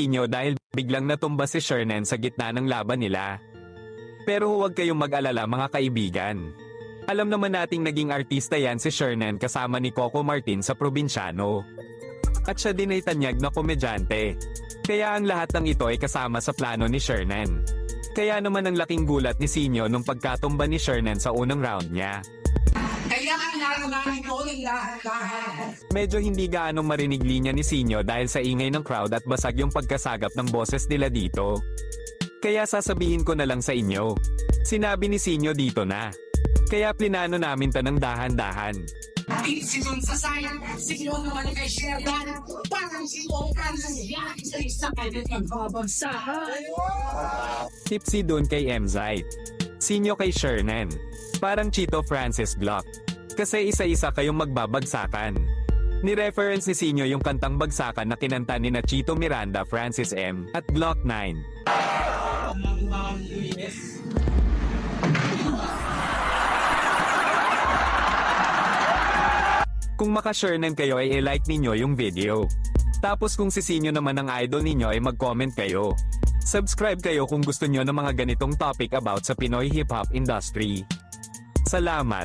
inyo dahil biglang natumba si Shernan sa gitna ng laban nila. Pero huwag kayong mag-alala mga kaibigan. Alam naman nating naging artista yan si Shernan kasama ni Coco Martin sa Probinsyano. At siya din ay tanyag na komedyante. Kaya ang lahat ng ito ay kasama sa plano ni Shernan. Kaya naman ang laking gulat ni Sinyo nung pagkatumba ni Shernan sa unang round niya. Kaya ang nararamdaman ko ng lahat. Medyo hindi gaanong marinig linya ni Sinyo dahil sa ingay ng crowd at basag yung pagkasagap ng boses nila dito. Kaya sasabihin ko na lang sa inyo. Sinabi ni Sinyo dito na. Kaya plinano namin to ng dahan-dahan. Sinun sa sayang, sinun naman kay Sherdan. Parang sinun ka sa isa pwede magbabagsahan. Tipsy dun kay Mzite. Sinyo kay Shernan. Parang Chito Francis Glock. Kasi isa-isa kayong magbabagsakan. Ni-reference ni Sinyo yung kantang bagsakan na kinanta ni na Chito Miranda, Francis M. at Glock 9. Kung maka-Shernan kayo ay i-like ninyo yung video. Tapos kung si Sinyo naman ang idol ninyo ay mag-comment kayo. Subscribe kayo kung gusto nyo ng mga ganitong topic about sa Pinoy hip-hop industry. Salamat!